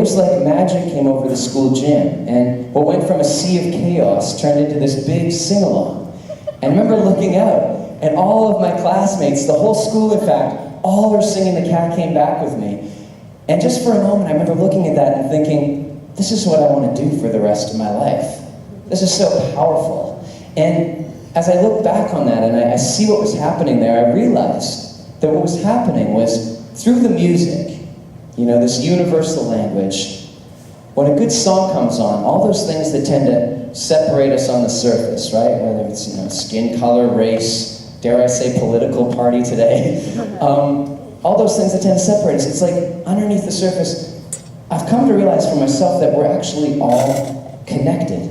was like magic came over the school gym, and what went from a sea of chaos turned into this big sing-along. And I remember looking out, and all of my classmates, the whole school in fact, all were singing The Cat Came Back with me. And just for a moment, I remember looking at that and thinking, this is what I want to do for the rest of my life. This is so powerful. And as I look back on that and I see what was happening there, I realized that what was happening was through the music, you know, this universal language, when a good song comes on, all those things that tend to separate us on the surface, right? Whether it's, you know, skin color, race, dare I say political party today, all those things that tend to separate us, it's like underneath the surface, I've come to realize for myself that we're actually all connected.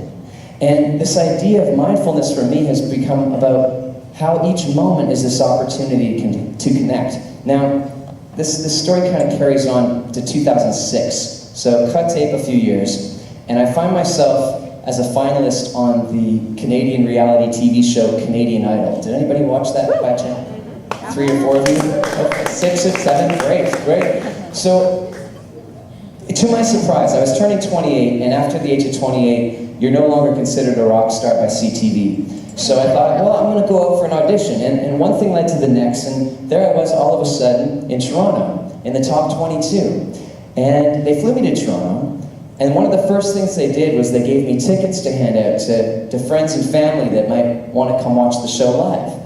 And this idea of mindfulness for me has become about how each moment is this opportunity to connect. Now, this story kind of carries on to 2006. So cut tape a few years, and I find myself as a finalist on the Canadian reality TV show Canadian Idol. Did anybody watch that by chance? 3 or 4 of you? Okay, 6 or 7? Great. So, to my surprise, I was turning 28, and after the age of 28, you're no longer considered a rock star by CTV. So I thought, well, I'm going to go out for an audition. And one thing led to the next, and there I was all of a sudden in Toronto, in the top 22. And they flew me to Toronto, and one of the first things they did was they gave me tickets to hand out to friends and family that might want to come watch the show live.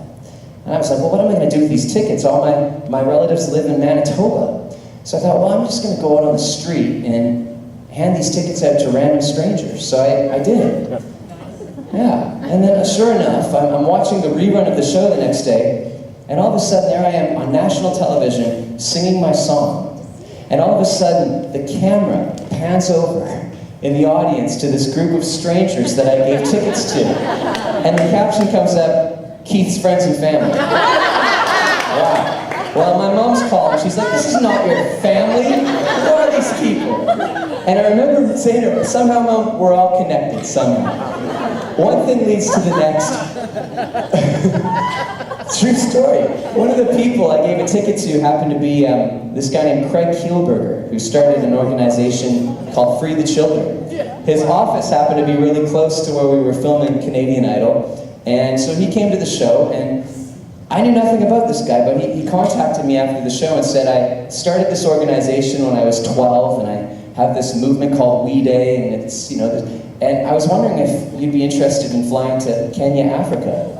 And I was like, well, what am I going to do with these tickets? All my relatives live in Manitoba. So I thought, well, I'm just going to go out on the street and hand these tickets out to random strangers. So I did. Yeah, and then sure enough, I'm watching the rerun of the show the next day, and all of a sudden there I am on national television singing my song. And all of a sudden, the camera pans over in the audience to this group of strangers that I gave tickets to. And the caption comes up, Keith's friends and family. Wow. Well, my mom's called, and she's like, this is not your family. Who are these people? And I remember saying to her, somehow, Mom, we're all connected, somehow. One thing leads to the next. True story. One of the people I gave a ticket to happened to be this guy named Craig Kielberger, who started an organization called Free the Children. His office happened to be really close to where we were filming Canadian Idol, and so he came to the show, and I knew nothing about this guy, but he contacted me after the show and said, I started this organization when I was 12, and I have this movement called We Day, and it's, you know, and I was wondering if you'd be interested in flying to Kenya, Africa.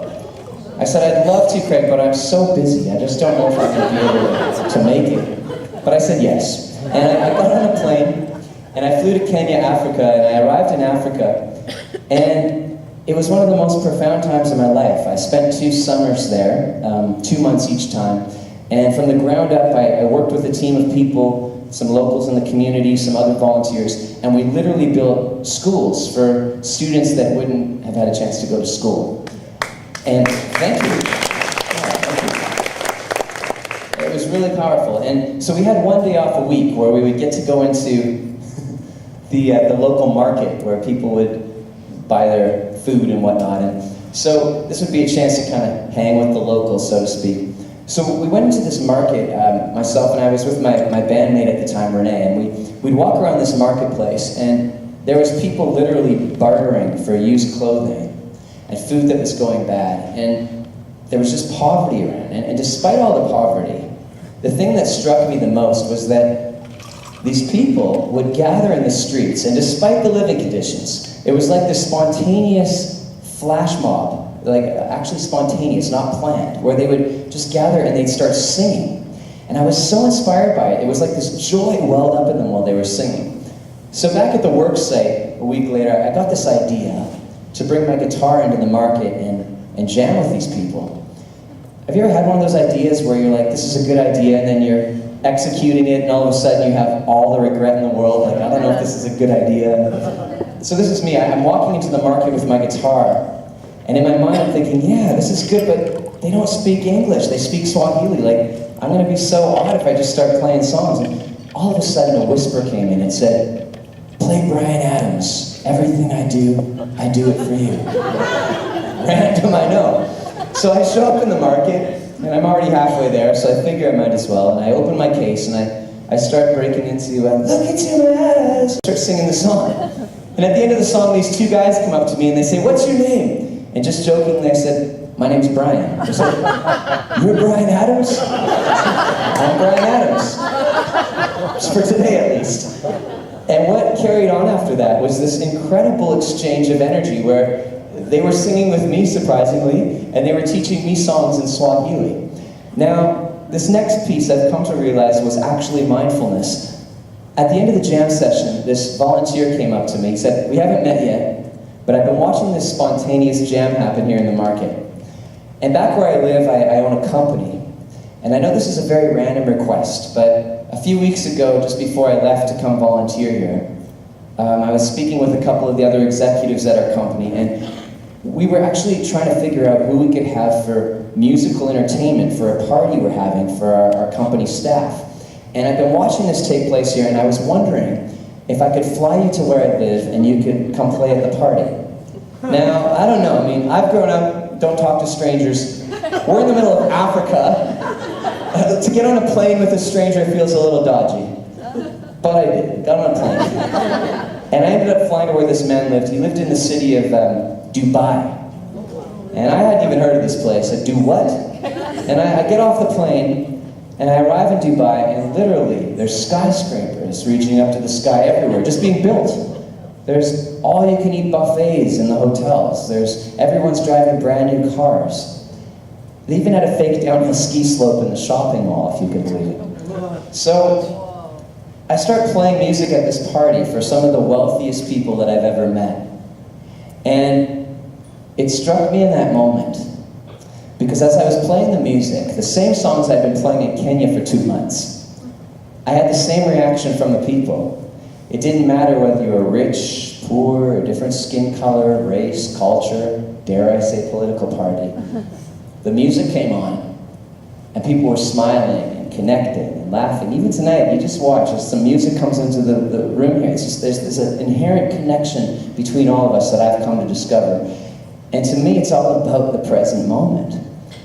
I said, I'd love to, Craig, but I'm so busy. I just don't know if I'm going to be able to make it. But I said yes. And I got on a plane, and I flew to Kenya, Africa, and I arrived in Africa. And it was one of the most profound times of my life. I spent 2 summers there, 2 months each time. And from the ground up, I worked with a team of people, some locals in the community, some other volunteers, and we literally built schools for students that wouldn't have had a chance to go to school. And thank you. Yeah, thank you. It was really powerful. And so we had 1 day off a week where we would get to go into the local market where people would buy their food and whatnot. And so this would be a chance to kind of hang with the locals, so to speak. So we went into this market, myself and I was with my bandmate at the time, Renee, and we'd walk around this marketplace, and there was people literally bartering for used clothing and food that was going bad, and there was just poverty around. And despite all the poverty, the thing that struck me the most was that these people would gather in the streets, and despite the living conditions, it was like this spontaneous flash mob, like actually spontaneous, not planned, where they would just gather and they'd start singing. And I was so inspired by it. It was like this joy welled up in them while they were singing. So back at the work site, a week later, I got this idea to bring my guitar into the market and jam with these people. Have you ever had one of those ideas where you're like, this is a good idea, and then you're executing it, and all of a sudden you have all the regret in the world, like, I don't know if this is a good idea. So this is me. I'm walking into the market with my guitar, and in my mind I'm thinking, yeah, this is good, but they don't speak English, they speak Swahili. Like, I'm going to be so odd if I just start playing songs. And all of a sudden a whisper came in and said, play Bryan Adams. Everything I do it for you. Random, I know. So I show up in the market, and I'm already halfway there, so I figure I might as well. And I open my case, and I start breaking into, look into my eyes, start singing the song. And at the end of the song, these two guys come up to me and they say, what's your name? And just jokingly I said, my name's Brian. They said, you're Brian Adams? I'm Brian Adams. Just for today at least. And what carried on after that was this incredible exchange of energy where they were singing with me, surprisingly, and they were teaching me songs in Swahili. Now, this next piece I've come to realize was actually mindfulness. At the end of the jam session, this volunteer came up to me. He said, we haven't met yet, but I've been watching this spontaneous jam happen here in the market. And back where I live, I own a company. And I know this is a very random request, but a few weeks ago, just before I left to come volunteer here, I was speaking with a couple of the other executives at our company, and we were actually trying to figure out who we could have for musical entertainment for a party we're having for our company staff. And I've been watching this take place here, and I was wondering if I could fly you to where I live and you could come play at the party. Now, I don't know, I mean, I've grown up, don't talk to strangers. We're in the middle of Africa. To get on a plane with a stranger feels a little dodgy. But I did, got on a plane. And I ended up flying to where this man lived. He lived in the city of Dubai. And I hadn't even heard of this place. I do what? And I get off the plane, and I arrive in Dubai, and literally, there's skyscrapers reaching up to the sky everywhere, just being built. There's all-you-can-eat buffets in the hotels. Everyone's driving brand new cars. They even had a fake downhill ski slope in the shopping mall, if you could believe it. So, I start playing music at this party for some of the wealthiest people that I've ever met. And it struck me in that moment, because as I was playing the music, the same songs I'd been playing in Kenya for 2 months, I had the same reaction from the people. It didn't matter whether you were rich, poor, a different skin color, race, culture, dare I say political party. The music came on, and people were smiling and connecting and laughing. Even tonight, you just watch as some music comes into the room here. It's just, there's an inherent connection between all of us that I've come to discover. And to me, it's all about the present moment.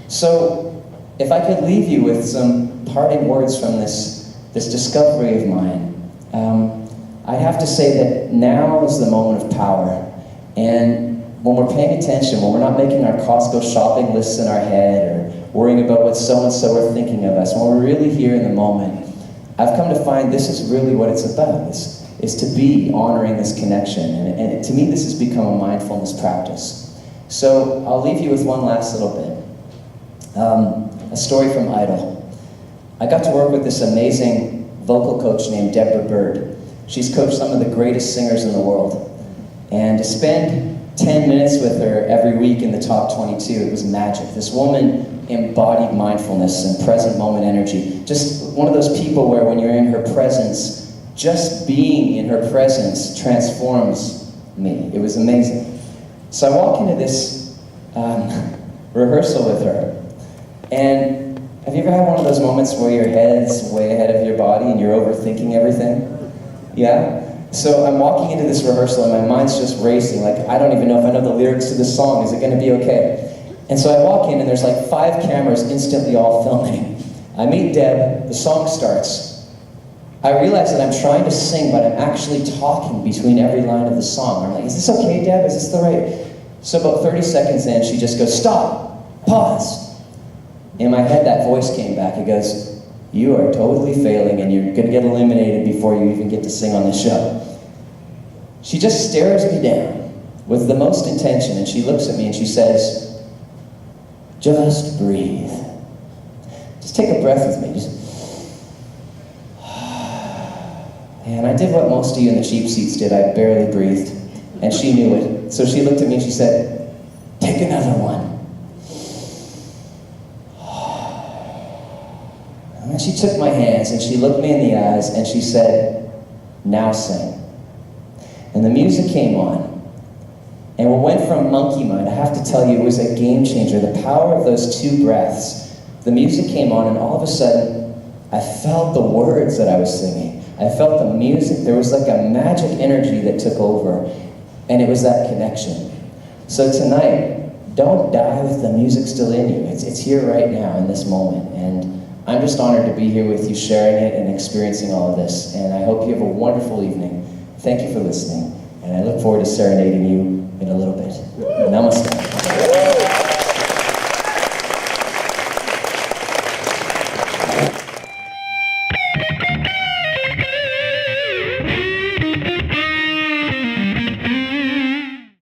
So, if I could leave you with some parting words from this discovery of mine, I'd have to say that now is the moment of power. And when we're paying attention, when we're not making our Costco shopping lists in our head or worrying about what so-and-so are thinking of us, when we're really here in the moment, I've come to find this is really what it's about, is to be honoring this connection. And to me, this has become a mindfulness practice. So I'll leave you with one last little bit. A story from Idol. I got to work with this amazing vocal coach named Deborah Bird. She's coached some of the greatest singers in the world. And to spend 10 minutes with her every week in the top 22, it was magic. This woman embodied mindfulness and present moment energy. Just one of those people where when you're in her presence, just being in her presence transforms me. It was amazing. So I walk into this rehearsal with her, and have you ever had one of those moments where your head's way ahead of your body and you're overthinking everything? Yeah? So I'm walking into this rehearsal and my mind's just racing, like I don't even know if I know the lyrics to this song, is it gonna be okay? And so I walk in and there's like 5 cameras instantly all filming. I meet Deb, the song starts. I realize that I'm trying to sing, but I'm actually talking between every line of the song. I'm like, is this okay, Deb? Is this the right? So about 30 seconds in, she just goes, stop, pause. In my head, that voice came back. It goes, you are totally failing and you're gonna get eliminated before you even get to sing on the show. She just stares me down with the most intention, and she looks at me and she says, just breathe. Just take a breath with me. And I did what most of you in the cheap seats did. I barely breathed, and she knew it. So she looked at me and she said, take another one. And then she took my hands and she looked me in the eyes and she said, now sing. And the music came on. And we went from monkey mind. I have to tell you, it was a game changer. The power of those 2 breaths. The music came on and all of a sudden, I felt the words that I was singing. I felt the music. There was like a magic energy that took over. And it was that connection. So tonight, don't die with the music still in you. It's here right now in this moment. And I'm just honored to be here with you, sharing it and experiencing all of this. And I hope you have a wonderful evening. Thank you for listening. And I look forward to serenading you in a little bit.